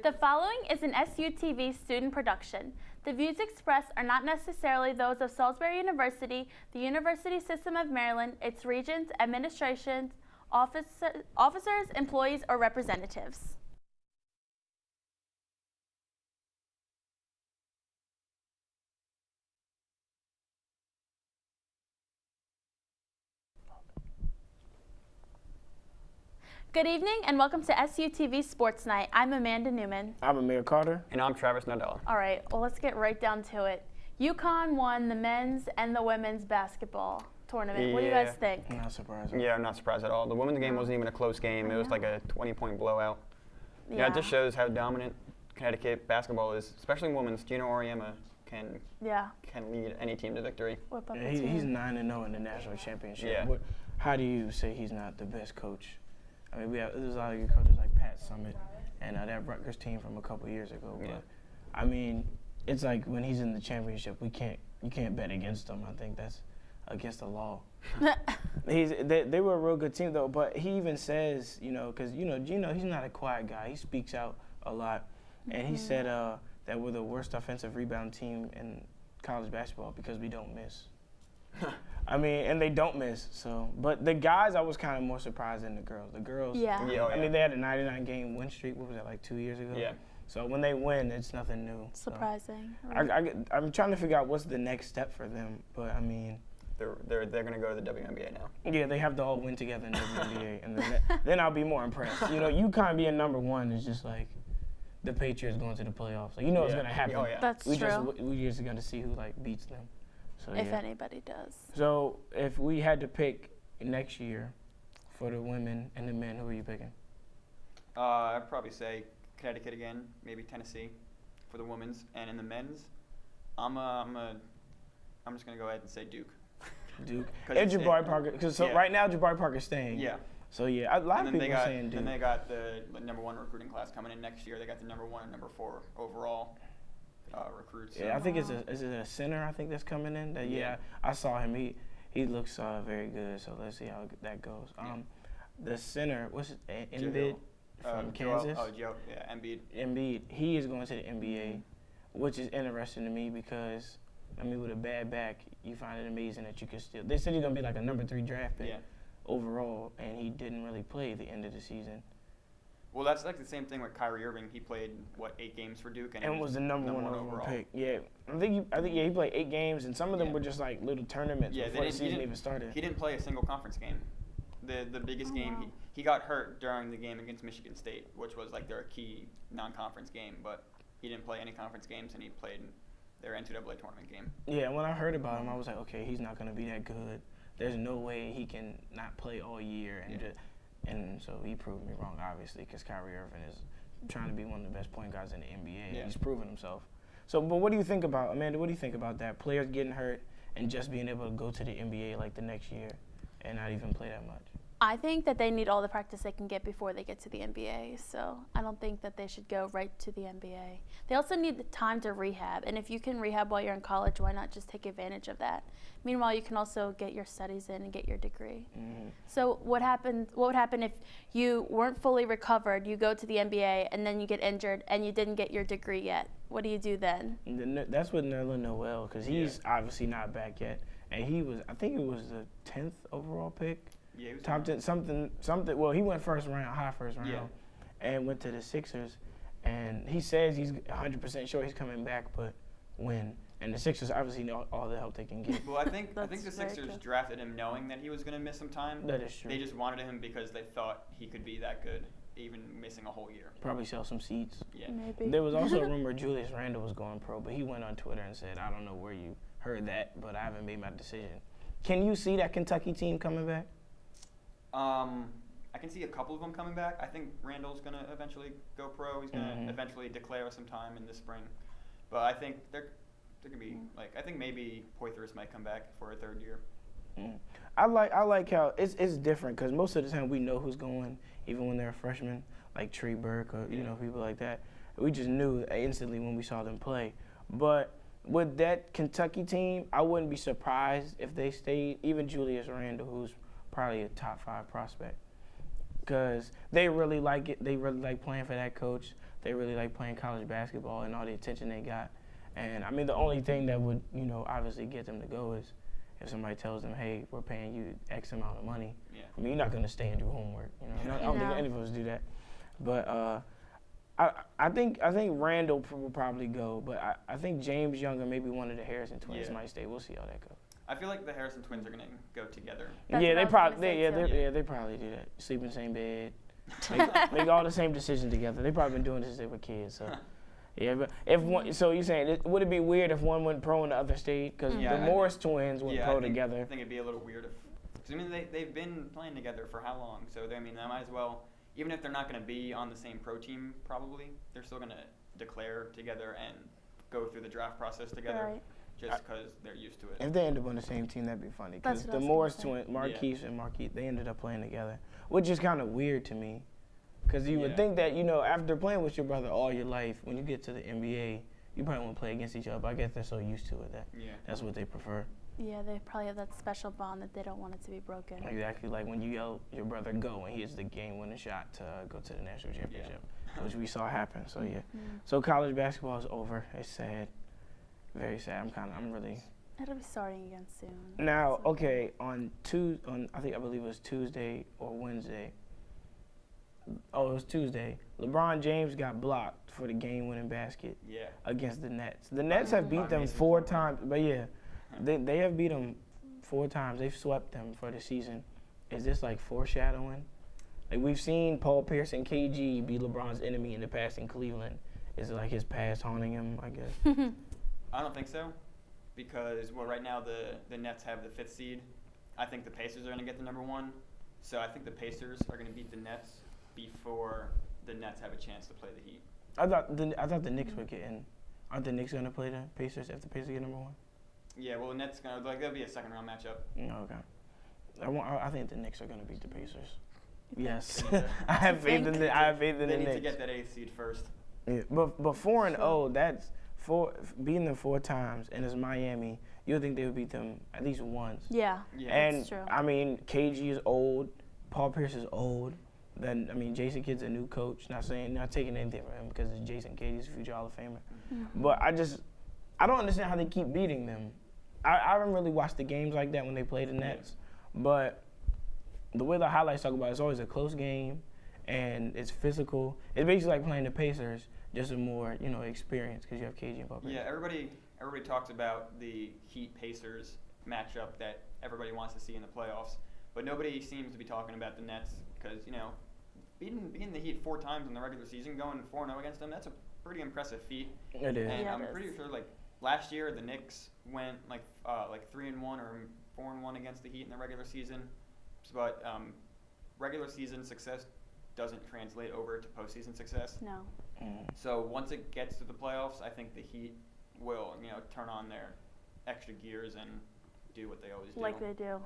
The following is an SUTV student production. The views expressed are not necessarily those of Salisbury University, the University System of Maryland, its regents, administrations, officers, employees, or representatives. Good evening and welcome to SUTV Sports Night. I'm Amanda Newman. I'm Amir. And I'm Travis Nardella. All right, well, let's get right down to it. UConn won the men's and the women's basketball tournament. What do you guys think? Not surprising. Yeah, I'm not surprised at all. The women's game wasn't even a close game. It was like a 20-point blowout. Yeah, it just shows how dominant Connecticut basketball is, especially women's. Gino Auriemma can lead any team to victory. Yeah, he's 9-0 in the national championship. Yeah. How do you say he's not the best coach? I mean, there's a lot of good coaches like Pat Summitt and that Rutgers team from a couple years ago. But I mean, it's like when he's in the championship, you can't bet against him. I think that's against the law. They were a real good team though. But he even says, because Gino, he's not a quiet guy. He speaks out a lot, and he said that we're the worst offensive rebound team in college basketball because we don't miss. I mean, and they don't miss. So, but the guys, I was kind of more surprised than the girls. The girls, I mean, they had a 99-game win streak. What was that, like 2 years ago? Yeah. So when they win, it's nothing new. Surprising. So I'm trying to figure out what's the next step for them. But I mean, they're going to go to the WNBA now. Yeah, they have to all win together in the WNBA, and then I'll be more impressed. UConn being number one is just like the Patriots going to the playoffs. Like, it's going to happen. Oh yeah. That's true. We just going to see who beats them. So, if anybody does. So if we had to pick next year for the women and the men, who are you picking? I'd probably say Connecticut again, maybe Tennessee for the women's, and in the men's, I'm just gonna go ahead and say Duke. Duke. And Jabari Parker, because right now Jabari Parker's staying. Yeah. So a lot of people are saying Duke. Then they got the number one recruiting class coming in next year. They got the number 1 and number 4 overall recruits. Yeah, I think is it a center? I think that's coming in. I saw him. He looks very good. So let's see how that goes. The center, what's it? Embiid from Kansas. Embiid. Embiid. He is going to the NBA, which is interesting to me because, I mean, with a bad back, you find it amazing that you can still. They said he's gonna be like a number 3 draft pick overall, and he didn't really play at the end of the season. Well, that's like the same thing with Kyrie Irving. He played 8 games for Duke, and was the number one overall pick. Yeah, I think he played 8 games, and some of them were just like little tournaments before the season even started. He didn't play a single conference game. The biggest game he got hurt during the game against Michigan State, which was like their key non-conference game, but he didn't play any conference games, and he played their NCAA tournament game. Yeah, when I heard about him, I was like, okay, he's not going to be that good. There's no way he can not play all year and so he proved me wrong, obviously, because Kyrie Irving is trying to be one of the best point guards in the NBA. Yeah. He's proven himself. So, but what do you think about, Amanda, what do you think about that? Players getting hurt and just being able to go to the NBA like the next year and not even play that much? I think that they need all the practice they can get before they get to the NBA, so I don't think that they should go right to the NBA. They also need the time to rehab, and if you can rehab while you're in college, why not just take advantage of that? Meanwhile, you can also get your studies in and get your degree. Mm-hmm. So what would happen if you weren't fully recovered, you go to the NBA, and then you get injured, and you didn't get your degree yet? What do you do then? That's with Nardella Noel, because he's obviously not back yet, and I think it was the 10th overall pick. Yeah, he was top 10, something. Well, he went high first round, and went to the Sixers. And he says he's 100% sure he's coming back, but when? And the Sixers obviously know all the help they can get. Well, I think the Sixers drafted him knowing that he was going to miss some time. That is true. They just wanted him because they thought he could be that good, even missing a whole year. Probably sell some seats. Yeah, maybe. There was also a rumor Julius Randle was going pro, but he went on Twitter and said, "I don't know where you heard that, but I haven't made my decision." Can you see that Kentucky team coming back? I can see a couple of them coming back. I think Randall's going to eventually go pro. He's going to eventually declare sometime in the spring. But I think they're going to be I think maybe Poitras might come back for a 3rd year. I like how it's different because most of the time we know who's going, even when they're freshmen, like Trey Burke or people like that. We just knew instantly when we saw them play. But with that Kentucky team, I wouldn't be surprised if they stayed. Even Julius Randle, who's probably a top 5 prospect. because they really like it. They really like playing for that coach. They really like playing college basketball and all the attention they got. And, I mean, the only thing that would, obviously get them to go is if somebody tells them, hey, we're paying you X amount of money. Yeah. I mean, you're not going to stay and do homework. I don't think any of us do that. But I think Randall will probably go. But I think James Young or maybe one of the Harrison twins might stay. We'll see how that goes. I feel like the Harrison twins are going to go together. They probably do that. Sleep in the same bed. Make all the same decisions together. They probably been doing this since they were kids. So. Yeah, but if one, so you're saying, would it be weird if one went pro and the other stayed? Because the Morris twins went pro together. I think it'd be a little weird because they've been playing together for how long? So they might as well, even if they're not going to be on the same pro team, probably they're still going to declare together and go through the draft process together, just because they're used to it. If they end up on the same team, that'd be funny. Because the Morris twins, Marquise and Marquise, they ended up playing together, which is kind of weird to me. Because you would think that, after playing with your brother all your life, when you get to the NBA, you probably won't play against each other. But I guess they're so used to it that that's what they prefer. Yeah, they probably have that special bond that they don't want it to be broken. Exactly, like when you yell your brother go and he hits the game-winning shot to go to the national championship, which we saw happen. So, So college basketball is over. It's sad. Very sad. I'm really... It'll be starting again soon. Now, I believe it was Tuesday or Wednesday. Oh, it was Tuesday. LeBron James got blocked for the game-winning basket against the Nets. The Nets have beat them 4 times, but they have beat them 4 times. They've swept them for the season. Is this like foreshadowing? Like we've seen Paul Pierce and KG be LeBron's enemy in the past in Cleveland. Is it like his past haunting him, I guess? I don't think so, because right now the Nets have the 5th seed. I think the Pacers are going to get the number 1. So I think the Pacers are going to beat the Nets before the Nets have a chance to play the Heat. I thought the Knicks would get in. Aren't the Knicks going to play the Pacers if the Pacers get number 1? Yeah, well, the Nets that'll be a second-round matchup. Okay. I think the Knicks are going to beat the Pacers. Yes, I have faith in the Knicks. They need to get that 8th seed first. Yeah, but 4-0, that's beating them 4 times, and it's Miami. You would think they would beat them at least once. Yeah, and that's true. I mean, KG is old. Paul Pierce is old. Then Jason Kidd's a new coach. Not taking anything from him because it's Jason Kidd. He's a future Hall of Famer. Mm-hmm. But I don't understand how they keep beating them. I haven't really watched the games like that when they play the Nets. But the way the highlights talk about it, it's always a close game, and it's physical. It's basically like playing the Pacers, just a more experience because you have KG and Paul Pierce. Yeah, everybody talks about the Heat-Pacers matchup that everybody wants to see in the playoffs, but nobody seems to be talking about the Nets because beating the Heat 4 times in the regular season, going 4-0 against them, that's a pretty impressive feat. It is. And I'm pretty sure last year the Knicks went 3-1 or 4-1 against the Heat in the regular season, but regular season success doesn't translate over to postseason success. No. So once it gets to the playoffs, I think the Heat will turn on their extra gears and do what they always do. Like they do.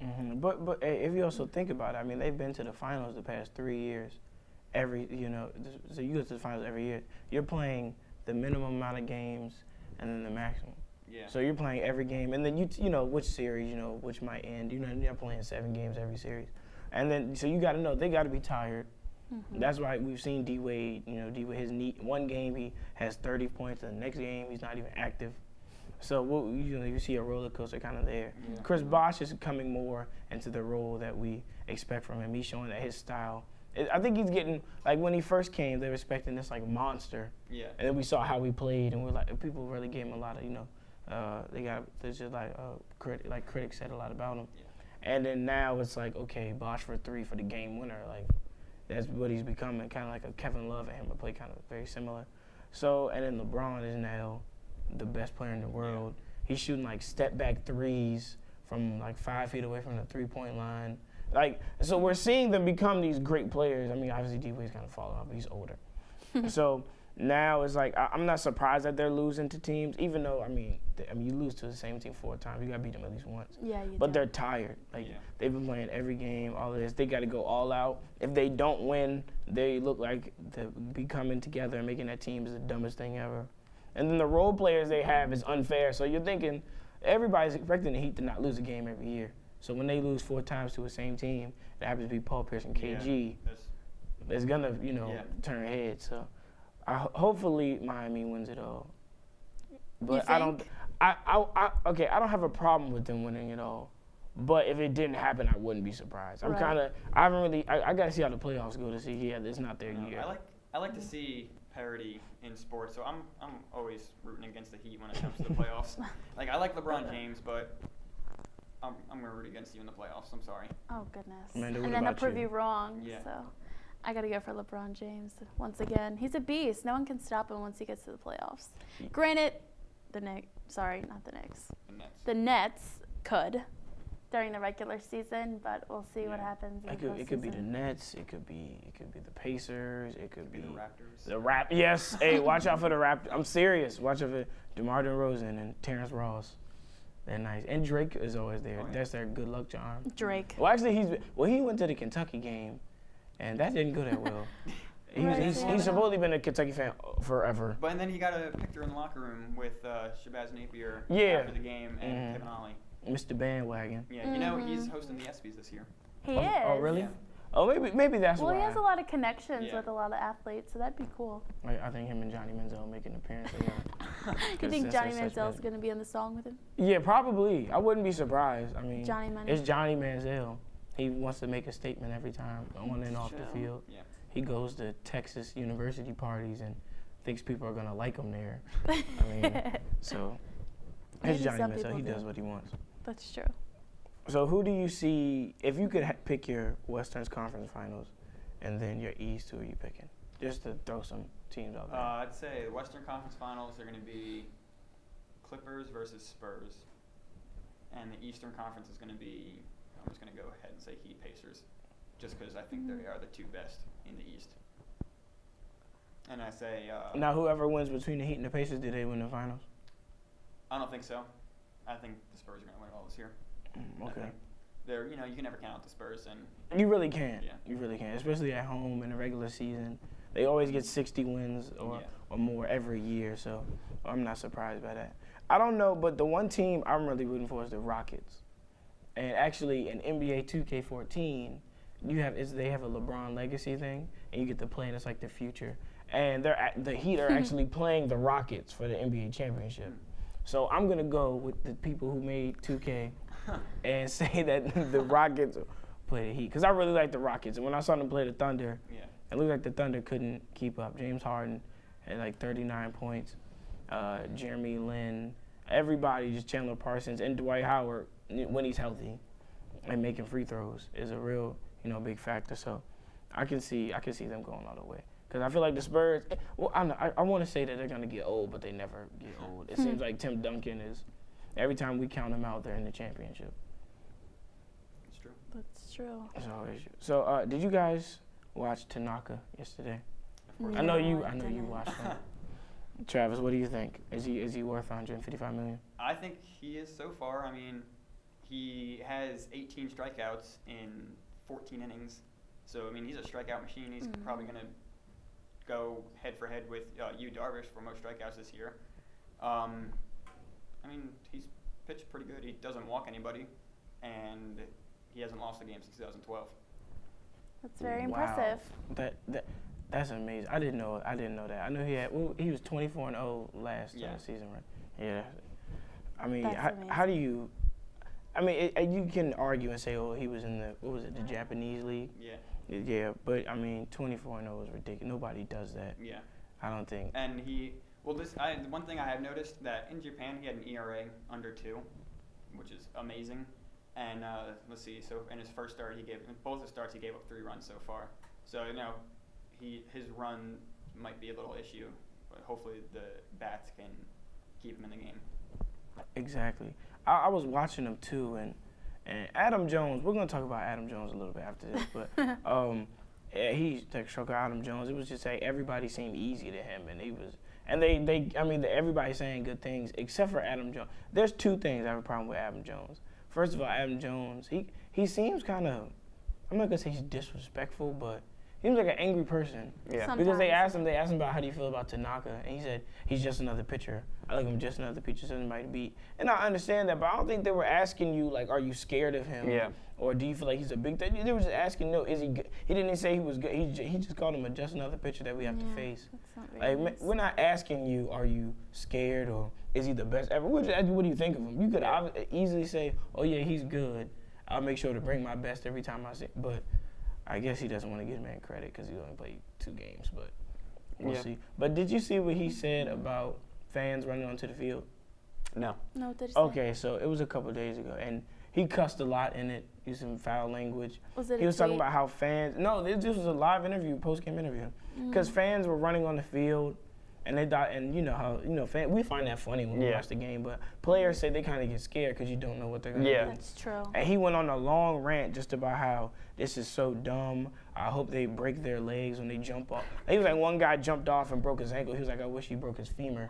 Mm-hmm. But if you also think about it, they've been to the finals the past 3 years. So you go to the finals every year. You're playing the minimum amount of games and then the maximum. Yeah. So you're playing every game, and then you know which series, which might end. You're playing 7 games every series, and then so you got to know they got to be tired. Mm-hmm. That's why we've seen D Wade. D Wade, his knee. One game he has 30 points, and the next game he's not even active. So you see a roller coaster kind of there. Yeah. Chris Bosh is coming more into the role that we expect from him. He's showing that his style. I think he's getting, like when he first came, they were expecting this like monster. Yeah. And then we saw how he played, and we're like, people really gave him a lot of, there's just critics said a lot about him. Yeah. And then now it's like, okay, Bosh for 3 for the game winner. Like, that's what he's becoming, kind of like a Kevin Love and him, but play kind of very similar. So, and then LeBron is now the best player in the world. He's shooting like step back threes from like 5 feet away from the 3-point line. So we're seeing them become these great players. Obviously D-Wade's kind of falling off, but he's older. So now it's like, I'm not surprised that they're losing to teams, even though, you lose to the same team 4 times. You got to beat them at least once. Yeah, you But they're tired. They've been playing every game, all of this. They got to go all out. If they don't win, they look like they'll be coming together and making that team is the dumbest thing ever. And then the role players they have is unfair. So you're thinking everybody's expecting the Heat to not lose a game every year. So when they lose 4 times to the same team, it happens to be Paul Pierce and KG. It's gonna, turn heads. So, hopefully Miami wins it all. But I don't have a problem with them winning it all. But if it didn't happen, I wouldn't be surprised. I gotta see how the playoffs go to see. Yeah, it's not their year. I like to see parity in sports, so I'm always rooting against the Heat when it comes to the playoffs. Like, I like LeBron James, but I'm gonna root against you in the playoffs. I'm sorry. Oh goodness. Amanda, and then I'll prove you wrong. Yeah. So I gotta go for LeBron James once again. He's a beast. No one can stop him once he gets to the playoffs. Granted, the Nets could during the regular season, but we'll see what happens. It could be the Nets. It could be the Pacers. It could be the Raptors. Yes. Hey, watch out for the Raptors. I'm serious. Watch out for DeMar DeRozan and Terrence Ross. They're nice. And Drake is always there. That's their good luck charm. Drake. Well, actually, he went to the Kentucky game, and that didn't go that well. He's supposedly been a Kentucky fan forever. But then he got a picture in the locker room with Shabazz Napier after the game and Kevin Ollie. Mr. Bandwagon. Yeah, he's hosting the ESPYs this year. He is. Oh, really? Yeah. Oh, maybe that's why. Well, he has a lot of connections with a lot of athletes, so that'd be cool. I think him and Johnny Manziel make an appearance together. You think Johnny Manziel's going to be in the song with him? Yeah, probably. I wouldn't be surprised. I mean, it's Johnny Manziel. He wants to make a statement every time on and off the field. Yeah. He goes to Texas university parties and thinks people are going to like him there. I mean, so it's Johnny Manziel. He does what he wants. That's true. So who do you see, if you could pick your Western Conference Finals and then your East, who are you picking? Just to throw some teams out there. I'd say the Western Conference Finals are going to be Clippers versus Spurs. And the Eastern Conference is going to be, I'm just going to go ahead and say Heat Pacers, just because I think they are the 2 best in the East. And I say... now, whoever wins between the Heat and the Pacers, did they win the finals? I don't think so. I think the Spurs are going to win it all this year. Okay. They're, you can never count out the Spurs, and you really can't. Yeah. You really can't, especially at home in the regular season. They always get 60 wins or more every year, so I'm not surprised by that. I don't know, but the one team I'm really rooting for is the Rockets. And actually, in NBA 2K14, they have a LeBron legacy thing, and you get to play, and it's like the future. And the Heat are actually playing the Rockets for the NBA championship. So I'm going to go with the people who made 2K and say that the Rockets play the Heat. Because I really like the Rockets. And when I saw them play the Thunder, it looked like the Thunder couldn't keep up. James Harden had like 39 points. Jeremy Lin, everybody, just Chandler Parsons, and Dwight Howard, when he's healthy and making free throws, is a real, big factor. So I can see them going all the way. Because I feel like the Spurs, I want to say that they're going to get old, but they never get old. It seems like Tim Duncan is, every time we count him out, they're in the championship. It's true. That's true. So did you guys watch Tanaka yesterday? No, I know you watched him. Travis, what do you think? Is he worth $155 million? I think he is so far. I mean, he has 18 strikeouts in 14 innings. So, I mean, he's a strikeout machine. He's probably going to go head-for-head with Yu Darvish for most strikeouts this year. I mean, he's pitched pretty good. He doesn't walk anybody, and he hasn't lost a game since 2012. That's very impressive. That's amazing. I didn't know that. I knew he was 24-0 last season, right? Yeah. I mean, how do you? I mean, you can argue and say, oh, he was in the Japanese league? Yeah. Yeah, but I mean, 24-0 is ridiculous. Nobody does that. Yeah. I don't think. And one thing I have noticed that in Japan he had an ERA under 2, which is amazing. And let's see, so in his first start, both his starts he gave up 3 runs so far. So his run might be a little issue, but hopefully the bats can keep him in the game. Exactly. I was watching him too, and Adam Jones. We're gonna talk about Adam Jones a little bit after this, but he struck out Adam Jones. It was just like everybody seemed easy to him, and he was. And everybody's saying good things except for Adam Jones. There's 2 things I have a problem with Adam Jones. First of all, Adam Jones, he seems kind of, I'm not gonna say he's disrespectful, but he was like an angry person. Yeah. Sometimes. Because they asked him about how do you feel about Tanaka, and he said he's just another pitcher. I like him just another pitcher, somebody to beat. And I understand that, but I don't think they were asking you like, are you scared of him? Yeah. Or do you feel like he's a big thing? They were just asking, no, is he good? He didn't say he was good. He just called him just another pitcher that we have to face. That's not very Like, nice. we're not asking you, are you scared or is he the best ever? We're just asking, what do you think of him? You could easily say, oh yeah, he's good. I'll make sure to bring my best every time I see. But I guess he doesn't want to give man credit because he only played 2 games. But we'll see. But did you see what he said about fans running onto the field? No. No, did you say? Okay, so it was a couple of days ago, and he cussed a lot in it, used some foul language. Was it He a was talking tweet? about how fans. No, this was a live interview, post-game interview, because fans were running on the field, and they thought, and you know how we find that funny when we watch the game, but players say they kind of get scared because you don't know what they're gonna do. That's true. And he went on a long rant just about how this is so dumb. I hope they break their legs when they jump off. He was like, one guy jumped off and broke his ankle. He was like, I wish he broke his femur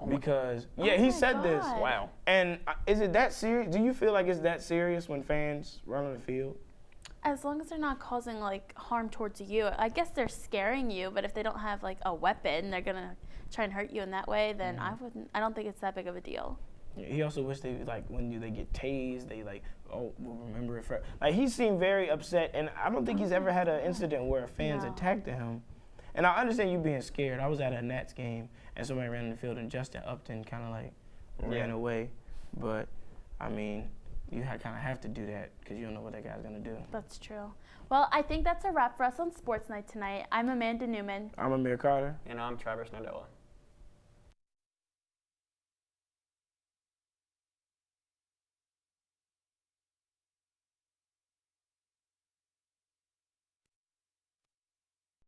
because he my said this. God. Wow. And is it that serious? Do you feel like it's that serious when fans run on the field? As long as they're not causing like harm towards you, I guess they're scaring you. But if they don't have like a weapon, they're gonna try and hurt you in that way. Then I don't think it's that big of a deal. He also wished they like when they get tased, they like will remember it for like he seemed very upset, and I don't think he's ever had an incident where fans attacked him. And I understand you being scared. I was at a Nats game and somebody ran in the field and Justin Upton kind of like ran away, but I mean you kind of have to do that because you don't know what that guy's gonna do. That's true. Well, I think that's a wrap for us on Sports Night tonight. I'm Amanda Newman. I'm Amir Carter. And I'm Travis Nardella.